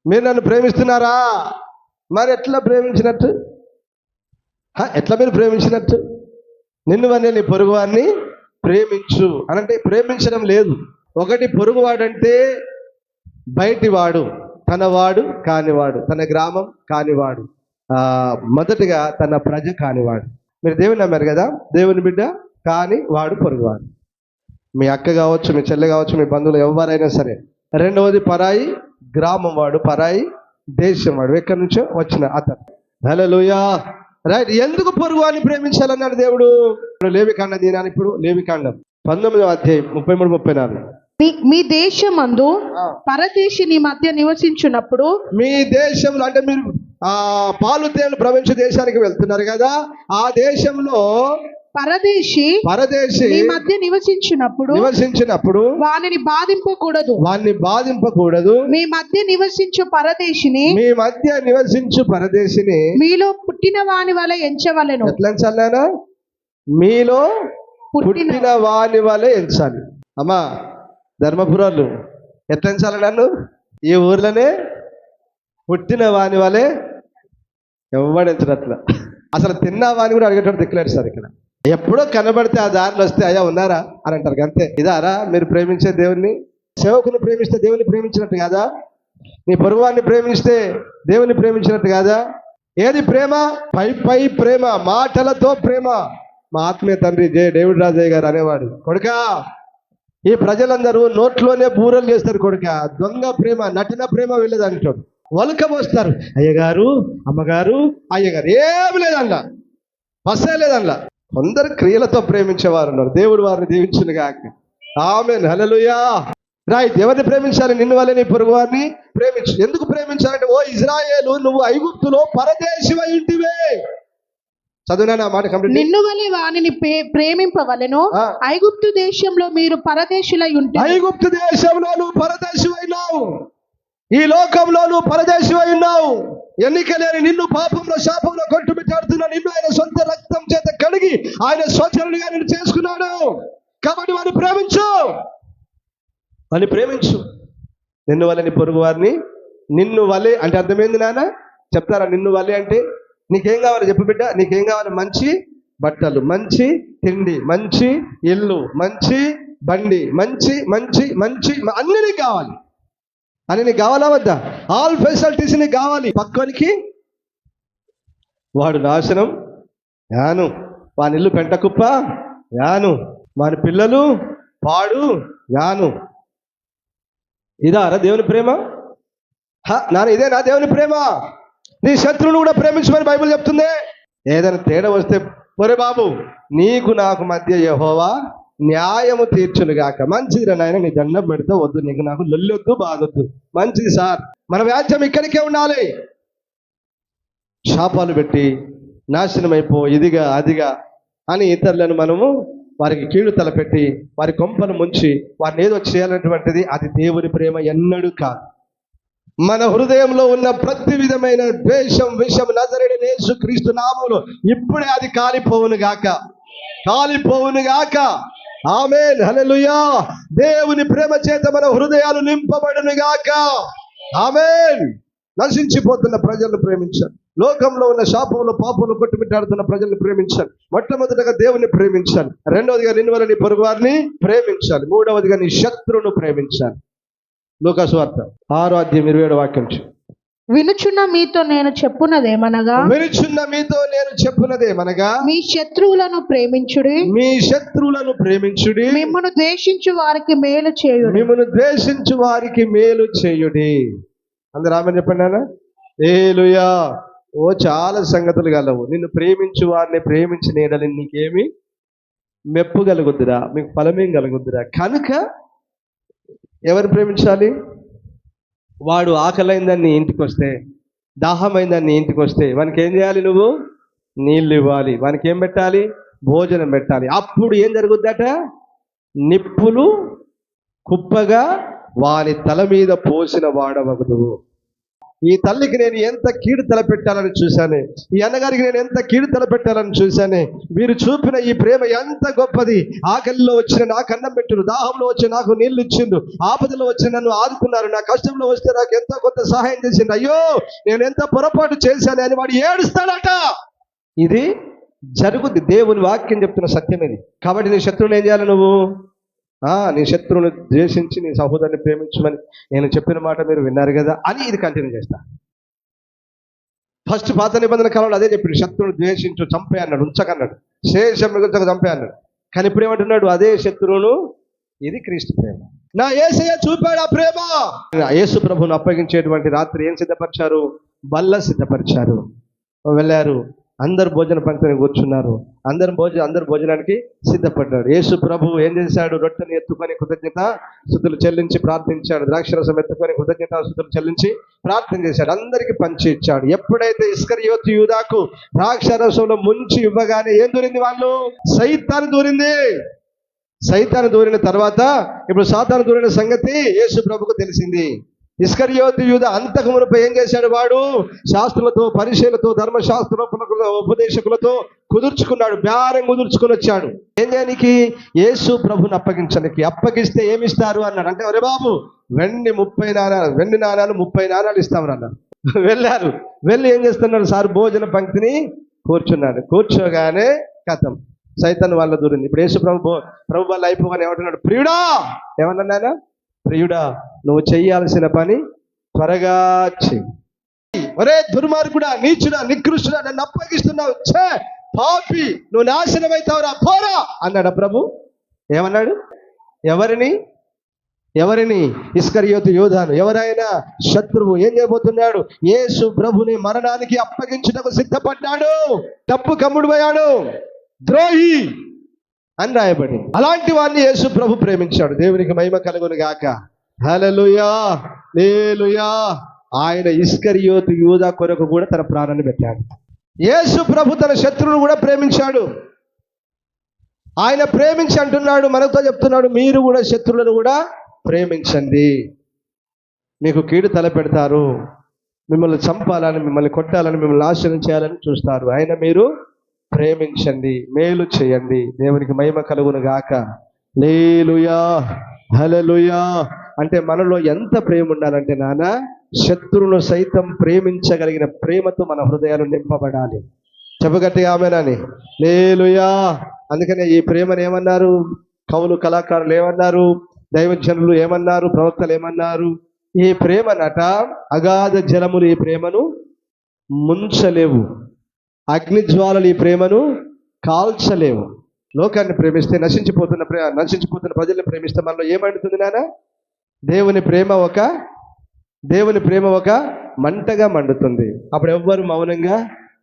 మీరు నన్ను ప్రేమిస్తున్నారా? మరి ఎట్లా ప్రేమించినట్టు? ఎట్లా మీరు ప్రేమించినట్టు? నిన్ను వల్లే నీ పొరుగువాడిని ప్రేమించు అనంటే ప్రేమించడం లేదు. ఒకటి, పొరుగువాడంటే బయటివాడు, తనవాడు కానివాడు, తన గ్రామం కానివాడు, మొదటిగా తన ప్రజ కానివాడు. మీరు దేవుని నమ్మారు కదా, దేవుని బిడ్డ కాని వాడు పొరుగువాడు. మీ అక్క కావచ్చు, మీ చెల్లె కావచ్చు, మీ బంధువులు ఎవరైనా సరే. రెండవది, పరాయి గ్రామం వాడు, పరాయి దేశం వాడు, ఎక్కడి నుంచో వచ్చిన అతను. హల్లెలూయా, రైట్. ఎందుకు పొరుగువాడిని ప్రేమించాలన్నాడు దేవుడు? లేవికాండం దినాన్ని. ఇప్పుడు లేవికాండం 19:33-34. మీ దేశమందు పరదేశి నీ మధ్య నివసించున్నప్పుడు, మీ దేశంలో అంటే మీరు పాలు తేనెలు ప్రపంచ దేశానికి వెళ్తున్నారు కదా, ఆ దేశంలో పరదేశి నీ మధ్య నివసించినప్పుడు వానిని బాధింపకూడదు. మీ మధ్య నివసించు పరదేశిని మీలో పుట్టిన వాని వలె ఎంచవలెను. ఎట్లా ఎంచాలనా? మీలో పుట్టిన వాని వలె ఎంచాలి. అమ్మా ధర్మపురాలు ఎట్లా ఎంచాలి నన్ను? ఈ ఊర్లోనే పుట్టిన వాని వలె ఎవడెంచినట్ల. అసలు తిన్నా వాని కూడా అడిగేటప్పుడు దిక్కులేడు సార్. ఇక్కడ ఎప్పుడో కనబడితే ఆ దారిలో వస్తే అయ్యా ఉన్నారా అని అంటారు అంతే. ఇదారా మీరు ప్రేమించే దేవుణ్ణి? సేవకుని ప్రేమిస్తే దేవుని ప్రేమించినట్టు కాదా? నీ పొరుగువాన్ని ప్రేమిస్తే దేవుని ప్రేమించినట్టు కాదా? ఏది ప్రేమ? పై ప్రేమ, మాటలతో ప్రేమ. మా ఆత్మీయ తండ్రి డేవిడ్ రాజయ్య గారు అనేవాడు, కొడుకా ఈ ప్రజలందరూ నోట్లోనే బూరలు చేస్తారు కొడుకా, దొంగ ప్రేమ, నటిన ప్రేమ వెళ్ళదు అంటాడు. వలకబోస్తారు. అయ్యగారు, అమ్మగారు, అయ్యగారు ఏమి లేదల్లా, బస్సే లేదల్లా. కొందరు క్రియలతో ప్రేమించేవారు ఉన్నారు. దేవుడు వారిని దీవించును గాక. ఆమేన్, హల్లెలూయా. రైట్. ఎవరిని ప్రేమించాలి? నిన్ను వల్లే నీ పొరుగు వారిని ప్రేమించు. ఎందుకు ప్రేమించాలంటే, ఓ ఇజ్రాయేలు, నువ్వు ఐగుప్తులో పరదేశివై ఉంటివే. చదువునా మాట కంప్లీట్. నిన్ను వలె వానిని ప్రేమింపవలెను. ఐగుప్తు దేశంలో మీరు పరదేశులై ఉంటే. ఐగుప్తు దేశంలో నువ్వు పరదేశివైనావు. ఈ లోకంలో నువ్వు పరదేశివై ఉన్నావు. ఎన్నిక లేని నిన్ను పాపంలో శాపంలో కొట్టుమిట్టాడుతున్న నిన్ను ఆయన సొంత రక్తం చేత కడిగి ఆయన స్వచ్ఛలుగా నిన్ను చేసుకున్నాడు. కాబట్టి వారిని ప్రేమించు, వారిని ప్రేమించు. నిన్ను వలని పొరుగు వారిని నిన్ను వలే అంటే అర్థమైంది నాన్న? చెప్తారా? నిన్ను వలే అంటే నీకేం కావాలి చెప్పు బిడ్డ? నీకేం కావాలి? మంచి బట్టలు, మంచి తిండి, మంచి ఇల్లు, మంచి బండి, మంచి మంచి మంచి అన్ని నీకు కావాలి. అని నీకు కావాలా వద్దా? ఆల్ ఫెసిలిటీస్ నీకు కావాలి. పక్కోనికి వాడు నాశనం యాను, వాని ఇల్లు పెంట కుప్ప యాను, వాని పిల్లలు పాడు యాను. ఇదారా దేవుని ప్రేమ? నాన్న ఇదే నా దేవుని ప్రేమ. నీ శత్రువును కూడా ప్రేమించమని బైబిల్ చెప్తుంది. ఏదైనా తేడా వస్తే ఒరే బాబు నీకు నాకు మధ్య యెహోవా న్యాయము తీర్చునుగాక. మంచిది నాయన, నీ దండం పెడితే వద్దు, నీకు నాకు లొల్లొద్దు, బాగొద్దు, మంచిది సార్. మన వ్యాజ్యం ఇక్కడికే ఉండాలి. శాపాలు పెట్టి నాశనమైపో ఇదిగా అదిగా అని ఇతరులను మనము వారికి కీడు తలపెట్టి వారి కొంపను ముంచి వారిని ఏదో చేయాలన్నటువంటిది అది దేవుని ప్రేమ ఎన్నడూ కాదు. మన హృదయంలో ఉన్న ప్రతి విధమైన ద్వేషం, విషం నజరేయుడైన యేసుక్రీస్తు నామములో ఇప్పుడే అది కాలిపోవును గాక, కాలిపోవును గాక. ఆమేన్, హల్లెలూయా. దేవుని ప్రేమ చేత మన హృదయాలు నింపబడును గాక. ఆమేన్. నశించిపోతున్న ప్రజలను ప్రేమించాలి. లోకంలో ఉన్న శాపంలో పాపంలో కొట్టుమిట్టాడుతున్న ప్రజలను ప్రేమించాలి. మొట్టమొదటిగా దేవుని ప్రేమించాలి. రెండవదిగా నిన్ను వలె నీ పొరుగు వారిని ప్రేమించాలి. మూడవదిగా నీ శత్రువును ప్రేమించాలి. లూకా సువార్త 6:27 వాక్యం. వినుచున్న మీతో నేను చెప్పున్నదేమనగా, వినుచున్న మీతో నేను చెప్పున్నదేమనగా, మీ శత్రువులను ప్రేమించుడి, మీ శత్రువులను ప్రేమించుడి, మిమ్మును ద్వేషించు వారికి మేలు చేయుడి, మిమ్మును ద్వేషించు వారికి మేలు చేయుడి. అందరూ ఆమేన్ చెప్పండి నాన్న. హల్లెలూయా. ఓ చాలా సంగతులు గలవు. నిన్ను ప్రేమించు వారిని ప్రేమించిన ఎడల నీకేమి మెప్పు కలుగుద్దురా, మీకు ఫలమేం కలుగుద్దురా? కనుక ఎవరు ప్రేమించాలి? వాడు ఆకలైందని నీ ఇంటికి వస్తే, దాహమైందని నీ ఇంటికి వస్తే వానికి ఏం చేయాలి? నువ్వు నీళ్ళు ఇవ్వాలి. వానికి ఏం పెట్టాలి? భోజనం పెట్టాలి. అప్పుడు ఏం జరుగుద్దట? నిప్పులు కుప్పగా వాని తల మీద పోసిన వాడవగదు. ఈ తల్లికి నేను ఎంత కీడు తలపెట్టాలని చూశానే, ఈ అన్నగారికి నేను ఎంత కీడు తలపెట్టాలని చూశానే. వీరు చూపిన ఈ ప్రేమ ఎంత గొప్పది. ఆకలిలో వచ్చిన నాకు అన్నం పెట్టిండు, దాహంలో వచ్చి నాకు నీళ్లు ఇచ్చిండు, ఆపదలో వచ్చి నన్ను ఆదుకున్నారు, నా కష్టంలో వస్తే నాకు ఎంతో కొంత సహాయం చేసిండు. అయ్యో నేను ఎంత పొరపాటు చేశాను అని వాడు ఏడుస్తాడట. ఇది జరుగుద్ది. దేవుని వాక్యం చెప్తున్న సత్యం ఇది. కాబట్టి నీ శత్రువుని ఏం చేయాలి? నువ్వు నీ శత్రువుని ద్వేషించి నీ సహోదరుని ప్రేమించమని నేను చెప్పిన మాట మీరు విన్నారు కదా అని ఇది కంటిన్యూ చేస్తా. ఫస్ట్ పాత నిబంధన కాలంలో అదే చెప్పిండు, శత్రువుని ద్వేషించు, చంపే అన్నాడు, ఉంచకన్నాడు, శేషం మిగుల్చక చంపే అన్నాడు. కానీ ఇప్పుడు ఏమంటున్నాడు? అదే శత్రువును. ఇది క్రీస్తు ప్రేమ. నా యేసయ్య చూపాడు ఆ ప్రేమ. యేసు ప్రభువును అప్పగించేటువంటి రాత్రి ఏం సిద్ధపరిచారు? బల్ల సిద్ధపరిచారు. వెళ్ళారు, అందరు భోజన పంక్తిని కూర్చున్నారు, అందరు భోజనానికి సిద్ధపడ్డాడు. యేసు ప్రభు ఏం చేశాడు? రొట్టెని ఎత్తుకొని కృతజ్ఞత స్తుతులు చెల్లించి ప్రార్థించాడు. ద్రాక్షరసం ఎత్తుకొని కృతజ్ఞత స్తుతులు చెల్లించి ప్రార్థన చేశాడు. అందరికి పంచి ఇచ్చాడు. ఎప్పుడైతే ఇస్కరియోతు యూదాకు ద్రాక్షరసంలో ముంచి ఇవ్వగానే ఏం దూరింది? వాళ్ళు సైతాను దూరింది. సైతాను దూరిన తర్వాత ఇప్పుడు సాతాను దూరిన సంగతి యేసు ప్రభుకు తెలిసింది. ఇస్కరియోతు యూదా అంతకు మునుపు ఏం చేశాడు? వాడు శాస్త్రులతో, పరిచయులతో, ధర్మశాస్త్ర ఉపదేశకులతో కుదుర్చుకున్నాడు, బేరం కుదుర్చుకుని వచ్చాడు. ఏం చేయడానికి? యేసు ప్రభుని అప్పగించడానికి. అప్పగిస్తే ఏమిస్తారు అన్నాడు. అంటే ఒరే బాబు వెండి 30 నాణాలు, వెండి నాణాలు 30 నాణాలు ఇస్తామని అన్నారు. వెళ్ళారు. వెళ్ళి ఏం చేస్తున్నాడు? సార్ భోజన పంక్తిని కూర్చున్నాడు. కూర్చోగానే కథం సైతాన్ వాళ్ళ దూరింది. ఇప్పుడు యేసు ప్రభు వాళ్ళు అయిపోగానే ఏమంటున్నాడు? ప్రియుడా. ఏమన్నా? ప్రియుడా, నువ్వు చెయ్యాల్సిన పని త్వరగా చెయ్యి. ఒరే దుర్మార్గుడా, నీచుడా, నికృష్టుడా, నన్ను అప్పగిస్తున్నావు, ఛే పాపి, నువ్వు నాశనం అవుతావురా, పోరా అన్నాడు ప్రభు. ఏమన్నాడు? ఎవరిని? ఇస్కరియోతు యూదాను. ఎవరైనా శత్రువు ఏం చేయబోతున్నాడు? యేసు ప్రభుని మరణానికి అప్పగించుటకు సిద్ధపడ్డాడు. తప్పు కమ్ముడు పోయాడు, ద్రోహి అని రాయబడి. అలాంటి వారిని యేసు ప్రభు ప్రేమించాడు. దేవునికి మహిమ కలుగును గాక. హల్లెలూయా, హల్లెలూయా. ఆయన ఇస్కరియోతు యూదా కొరకు కూడా తన ప్రాణాన్ని పెట్టాడు. యేసు ప్రభు తన శత్రువును కూడా ప్రేమించాడు. ఆయన ప్రేమించి అంటున్నాడు, మనతో చెప్తున్నాడు, మీరు కూడా శత్రువులను కూడా ప్రేమించండి. మీకు కీడు తలపెడతారు, మిమ్మల్ని చంపాలని, మిమ్మల్ని కొట్టాలని, మిమ్మల్ని నాశనం చేయాలని చూస్తారు. అయినా మీరు ప్రేమించండి, మేలు చేయండి, దేవునికి మహిమ కలుగును గాక. హల్లెలూయా, హల్లెలూయా. అంటే మనలో ఎంత ప్రేమ ఉండాలంటే నాన్న, శత్రువును సైతం ప్రేమించగలిగిన ప్రేమతో మన హృదయాలు నింపబడాలి. చెప్పగట్టి ఆమెనని. హల్లెలూయా. అందుకనే ఈ ప్రేమను ఏమన్నారు? కవులు, కళాకారులు ఏమన్నారు? దైవజనులు ఏమన్నారు? ప్రవక్తలు ఏమన్నారు? ఈ ప్రేమనట అగాధ జలములు ఈ ప్రేమను ముంచలేవు, అగ్ని జ్వాలలు ఈ ప్రేమను కాల్చలేవు. లోకాన్ని ప్రేమిస్తే నశించిపోతున్న ప్రజల్ని ప్రేమిస్తే మనలో ఏమంటుంది నాన్న? దేవుని ప్రేమ ఒక మంటగా మండుతుంది. అప్పుడు ఎవ్వరు మౌనంగా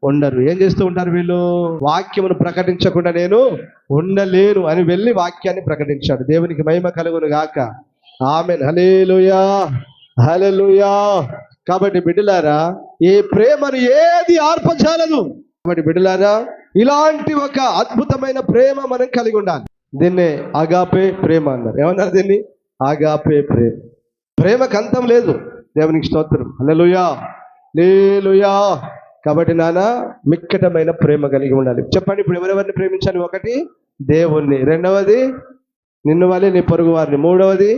ఉండరు. ఏం చేస్తూ ఉంటారు వీళ్ళు? వాక్యమును ప్రకటించకుండా నేను ఉండలేను అని వెళ్ళి వాక్యాన్ని ప్రకటించాడు. దేవునికి మహిమ కలుగును గాక. ఆమేన్. హల్లెలూయా, హల్లెలూయా. కాబట్టి బిడ్డలారా, ఈ ప్రేమను ఏది ఆర్పజాలదు. కాబట్టి బిడ్డలారా, ఇలాంటి ఒక అద్భుతమైన ప్రేమ మనం కలిగి ఉండాలి. దీన్నే అగాపే ప్రేమ అన్నారు. ఏమన్నారు దీన్ని? అగాపే ప్రేమ. ప్రేమకు అంతం లేదు. దేవునికి స్తోత్రం. హల్లెలూయా, హల్లెలూయా. కాబట్టి నాన్న, మిక్కటమైన ప్రేమ కలిగి ఉండాలి. చెప్పండి, ఇప్పుడు ఎవరెవరిని ప్రేమించాలి? ఒకటి, దేవుణ్ణి. రెండవది, నిన్ను వలె నీ పొరుగు వారిని. మూడవది,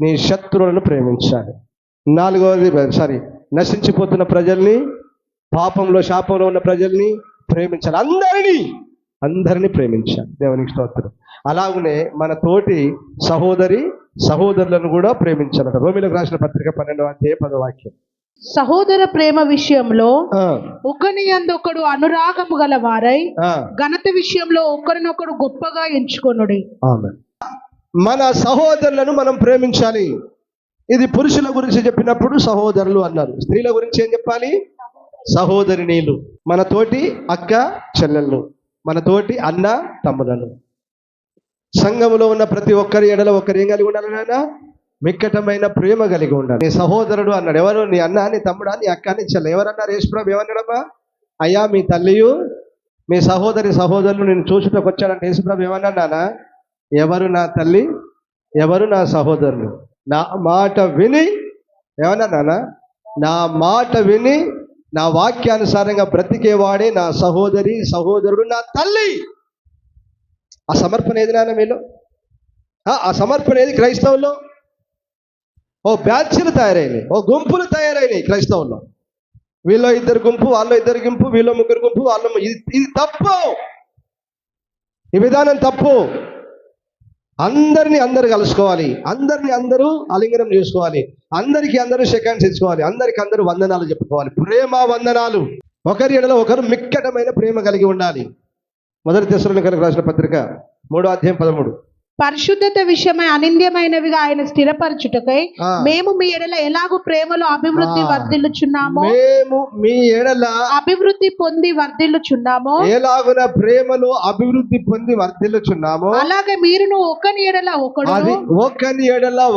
నీ శత్రువులను ప్రేమించాలి. నాలుగవది, నశించిపోతున్న ప్రజల్ని, పాపంలో శాపంలో ఉన్న ప్రజల్ని ప్రేమించాలి. అందరినీ ప్రేమించాలి. దేవునికి స్తోత్రం. అలాగనే మన తోటి సహోదరులను కూడా ప్రేమించాలట. రోమీయులకు రాసిన పత్రిక 12వ అధ్యాయం 10వ వాక్యం. సహోదర ప్రేమ విషయంలో ఒకని యందు ఒకడు అనురాగము గల వారై ఘనత విషయంలో ఒకరినొకడు గొప్పగా ఎంచుకొనుడి. ఆమేన్. మన సహోదరులను మనం ప్రేమించాలి. ఇది పురుషుల గురించి చెప్పినప్పుడు సహోదరులు అన్నారు. స్త్రీల గురించి ఏం చెప్పాలి? సహోదరినీలు. మన తోటి అక్క చెల్లెళ్ళు, మన తోటి అన్న తమ్ములను. సంఘములో ఉన్న ప్రతి ఒక్కరి ఎడల ఒకరు ఏం కలిగి ఉండాలి నాన్న? మిక్కటమైన ప్రేమ కలిగి ఉండాలి. నీ సహోదరుడు అన్నాడు. ఎవరు? నీ అన్న, నీ తమ్ముడా, నీ అక్క, నీ చెల్లె. ఎవరన్నారు? యేసుప్రభు ఏమన్నాడమ్మా? అయ్యా, మీ తల్లియు మీ సహోదరులు నేను చూసుటకు వచ్చాడంటే యేసుప్రభు ఏమన్నాడు నాన్న? ఎవరు నా తల్లి, ఎవరు నా సహోదరులు? నా మాట విని, ఏమన్నా నాన్న? నా మాట విని నా వాక్యానుసారంగా బ్రతికేవాడే నా సహోదరుడు, నా తల్లి. ఆ సమర్పణ ఏది నాన్న మీలో? ఆ సమర్పణ ఏది క్రైస్తవుల్లో? ఓ బ్యాచ్లు తయారైనాయి, ఓ గుంపులు తయారైనాయి క్రైస్తవుల్లో. వీళ్ళు ఇద్దరు గుంపు, వాళ్ళు ఇద్దరు గుంపు, వీళ్ళు ముగ్గురు గుంపు, వాళ్ళు. ఇది తప్పు. ఈ విధానం తప్పు. అందరూ కలుసుకోవాలి, అందరూ ఆలింగనం చేసుకోవాలి, అందరూ షేక్ హ్యాండ్స్ ఇచ్చుకోవాలి, అందరూ వందనాలు చెప్పుకోవాలి. ప్రేమ వందనాలు. ఒకరి ఎడల ఒకరు మిక్కటమైన ప్రేమ కలిగి ఉండాలి. మొదటి తెస్సలోనికైలకు రాసిన పత్రిక 3వ అధ్యాయం 13. పరిశుద్ధత విషయమై అనింద్యమైనవిగా ఆయన స్థిరపరచుటకై మేము మీ ఎడల ఎలాగూ ప్రేమలో అభివృద్ధి వర్ధిల్లుచున్నామో, మేము మీ ఎడల అభివృద్ధి పొంది వర్ధిల్లుచున్నామో, ఎలాగున ప్రేమలో అభివృద్ధి పొంది వర్ధిల్లుచున్నామో, అలాగే మీరును ఒకని ఎడల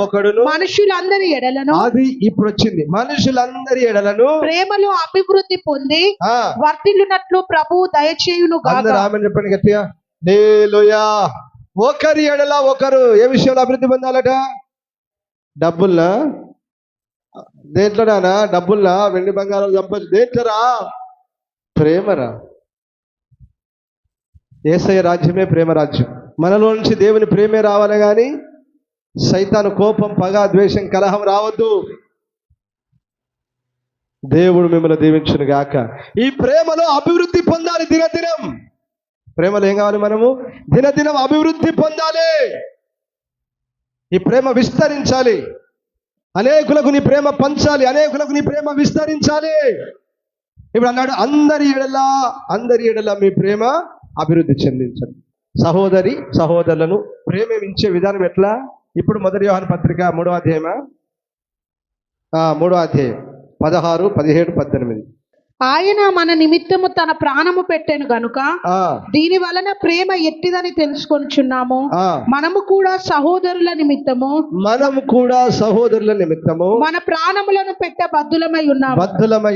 ఒకడును మనుషులందరి ఎడలను, అది ఇప్పుడు వచ్చింది, మనుషులందరి ఎడలను ప్రేమలో అభివృద్ధి పొంది వర్ధిల్లునట్లు ప్రభువు దయచేయును గాక. ఆమేన్ చెప్పండి గట్టిగా. హల్లెలూయా. ఒకరి ఎడల ఒకరు ఏ విషయంలో అభివృద్ధి పొందాలట? డబ్బుల్నా? దేంట్లోనా? డబ్బుల్నా? వెండి బంగారాలు సంపాదించు దేంట్లోరా? ప్రేమరా. యేసయ్య రాజ్యమే ప్రేమ రాజ్యం. మనలో నుంచి దేవుని ప్రేమే రావాలి కానీ సైతాను కోపం, పగ, ద్వేషం, కలహం రావద్దు. దేవుడు మిమ్మల్ని దీవించును గాక. ఈ ప్రేమలో అభివృద్ధి పొందాలి దినదినం. ప్రేమలో ఏం కావాలి? మనము దినదినం అభివృద్ధి పొందాలి. ఈ ప్రేమ విస్తరించాలి. అనేకులకు నీ ప్రేమ పంచాలి, అనేకులకు నీ ప్రేమ విస్తరించాలి. ఇప్పుడు అన్నాడు, అందరి ఎడల మీ ప్రేమ అభివృద్ధి చెందించండి. సహోదరులను ప్రేమించే విధానం ఎట్లా? ఇప్పుడు మొదటి యోహాను పత్రిక 3వ అధ్యాయం 16, 17, 18. ఆయన మన నిమిత్తము తన ప్రాణము పెట్టెను గనుక దీని వలన ప్రేమ ఎట్టిదని తెలుసుకొనుచున్నాము. మనము కూడా సహోదరుల నిమిత్తము మన ప్రాణములను పెట్ట బద్దులమై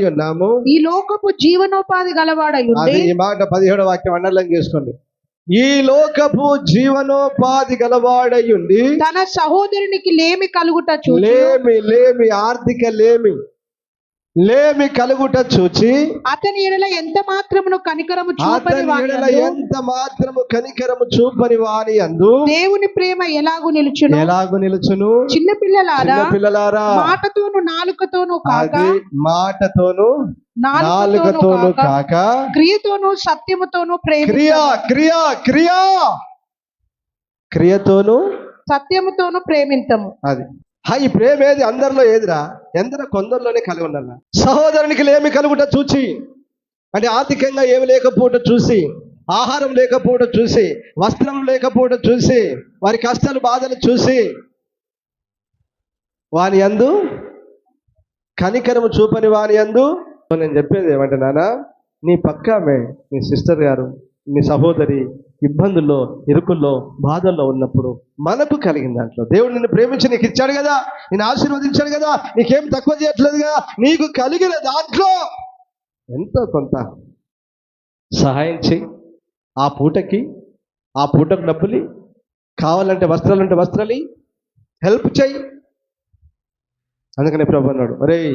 ఉన్నాము. ఈ లోకపు జీవనోపాధి గలవాడై ఉండి. ఈ మాట 17వ వాక్యం అండర్లైన్ చేసుకోండి. ఈ లోకపు జీవనోపాధి గలవాడయుండి తన సహోదరునికి లేమి కలుగుట చూచి లేమి ఆర్థిక లేమి కలుగుట చూచి అతని ఎడల ఎంత మాత్రమును కనికరము చూపని వాని యందు దేవుని ప్రేమ ఎలాగు నిలుచును చిన్నపిల్లలారా మాటతోను నాలుకతోను కాక క్రియతోను సత్యముతోను క్రియతోను సత్యముతోను ప్రేమింతము. అది ఈ ప్రేమ ఏది అందరిలో ఏదిరా? కొందరిలోనే కలిగి ఉండాలి. సహోదరునికి లేమి కలుగుట చూచి అంటే ఆర్థికంగా ఏమి లేకపోవటం చూసి, ఆహారం లేకపోవటం చూసి, వస్త్రం లేకపోవటం చూసి, వారి కష్టాలు బాధలు చూసి వాని యందు కనికరము చూపని వాని యందు నేను చెప్పేది ఏమంటే నాన్న, నీ పక్కామే నీ సిస్టర్ గారు, నీ సహోదరి ఇబ్బందుల్లో, ఇరుకుల్లో, బాధల్లో ఉన్నప్పుడు మనకు కలిగిన దాంట్లో దేవుడు నిన్ను ప్రేమించి నీకు ఇచ్చాడు కదా, నిన్ను ఆశీర్వదించాడు కదా, నీకేం తక్కువ చేయట్లేదు కదా, నీకు కలిగిన దాంట్లో ఎంతో కొంత సహాయం చెయ్యి. ఆ పూటకు డబ్బులు, కావాలంటే వస్త్రాలంటే వస్త్రాలు, హెల్ప్ చెయ్యి. అందుకని ప్రభు అన్నాడు, ఒరేయ్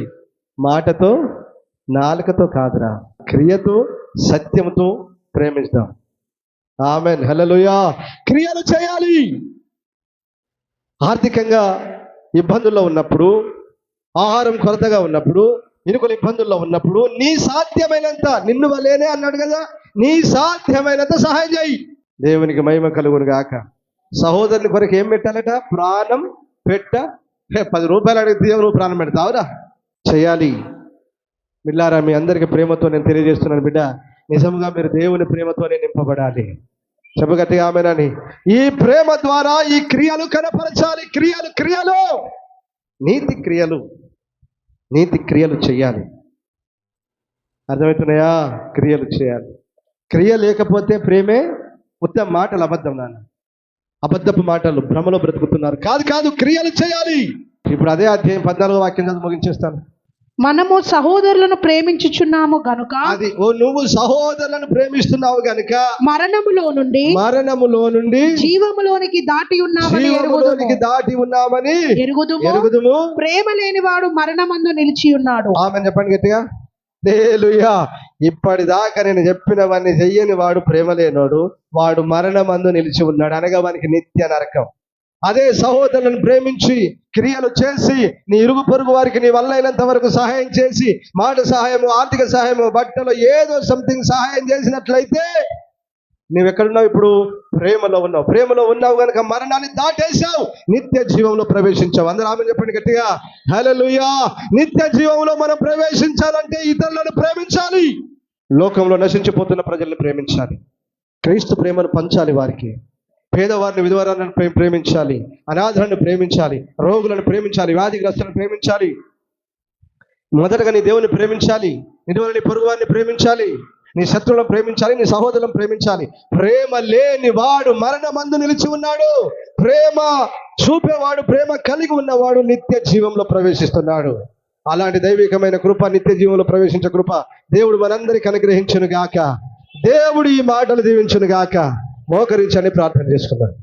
మాటతో నాలుకతో కాదురా, క్రియతో సత్యంతో ప్రేమిస్తాం. ఆమెన్, హల్లెలూయా. క్రియలు చేయాలి. ఆర్థికంగా ఇబ్బందుల్లో ఉన్నప్పుడు, ఆహారం కొరతగా ఉన్నప్పుడు, ఇరుకుల ఇబ్బందుల్లో ఉన్నప్పుడు నీ సాధ్యమైనంత, నిన్ను వలేనే అన్నాడు కదా, నీ సాధ్యమైనంత సహాయం చేయి. దేవునికి మహిమ కలుగును గాక. సహోదరుని కొరకు ఏం పెట్టాలట? ప్రాణం 10 రూపాయలు అడిగితే నువ్వు ప్రాణం పెడతావురా? చేయాలి. బిడ్డారా, మీ అందరికీ ప్రేమతో నేను తెలియజేస్తున్నాను బిడ్డ, నిజంగా మీరు దేవుని ప్రేమతోనే నింపబడాలి. చెప్పగట్టిగా ఆమేనని. ఈ ప్రేమ ద్వారా ఈ క్రియలు కనపరచాలి. క్రియలు నీతి క్రియలు చేయాలి. అర్థమవుతున్నాయా? క్రియలు చేయాలి. క్రియ లేకపోతే ప్రేమే ఉత్తమ మాటలు అబద్ధం. నాన్న, అబద్ధపు మాటలు, భ్రమలో బ్రతుకుతున్నారు. కాదు, క్రియలు చేయాలి. ఇప్పుడు అదే అధ్యాయం 14వ వాక్యం చదివి ముగించేస్తాను. మనము సహోదరులను ప్రేమించుచున్నాము గనుక, అది నువ్వు సహోదరులను ప్రేమిస్తున్నావు గనుక మరణములో నుండి జీవములోనికి దాటి ఉన్నామని ఎరుగుదుము. ప్రేమ లేనివాడు మరణమందు నిలిచి ఉన్నాడు. ఆమె చెప్పండి గట్టిగా. హల్లెలూయా. ఇప్పటిదాకా నేను చెప్పినవన్నీ చెయ్యని వాడు ప్రేమ లేనోడు, వాడు మరణమందు నిలిచి ఉన్నాడు, అనగా వానికి నిత్య నరకం. అదే సహోదరులను ప్రేమించి క్రియలు చేసి నీ ఇరుగు పొరుగు వారికి నీ వల్ల అయినంత వరకు సహాయం చేసి, మాట సహాయము, ఆర్థిక సహాయము, బట్టలు, ఏదో సంథింగ్ సహాయం చేసినట్లయితే నువ్వెక్కడున్నావు? ఇప్పుడు ప్రేమలో ఉన్నావు కనుక మరణాన్ని దాటేశావు, నిత్య జీవంలో ప్రవేశించావు. అందరూ ఆమె చెప్పండి గట్టిగా. హల్లెలూయా. నిత్య జీవంలో మనం ప్రవేశించాలంటే ఇతరులను ప్రేమించాలి. లోకంలో నశించిపోతున్న ప్రజలను ప్రేమించాలి. క్రీస్తు ప్రేమను పంచాలి. వారికి పేదవారిని, విధవరాలను ప్రేమించాలి, అనాథలను ప్రేమించాలి, రోగులను ప్రేమించాలి, వ్యాధిగ్రస్తులను ప్రేమించాలి. మొదటగా నీ దేవుని ప్రేమించాలి, నీ పొరుగు వారిని ప్రేమించాలి, నీ శత్రువులను ప్రేమించాలి, నీ సహోదరులను ప్రేమించాలి. ప్రేమ లేని వాడు మరణమందు నిలిచి ఉన్నాడు. ప్రేమ చూపేవాడు, ప్రేమ కలిగి ఉన్నవాడు నిత్య జీవంలో ప్రవేశిస్తున్నాడు. అలాంటి దైవికమైన కృప, నిత్య జీవంలో ప్రవేశించే కృప దేవుడు మనందరికీ అనుగ్రహించును గాక. దేవుడు ఈ మాటలు దీవించును గాక. మోకరించని ప్రార్థన చేసుకున్నాను.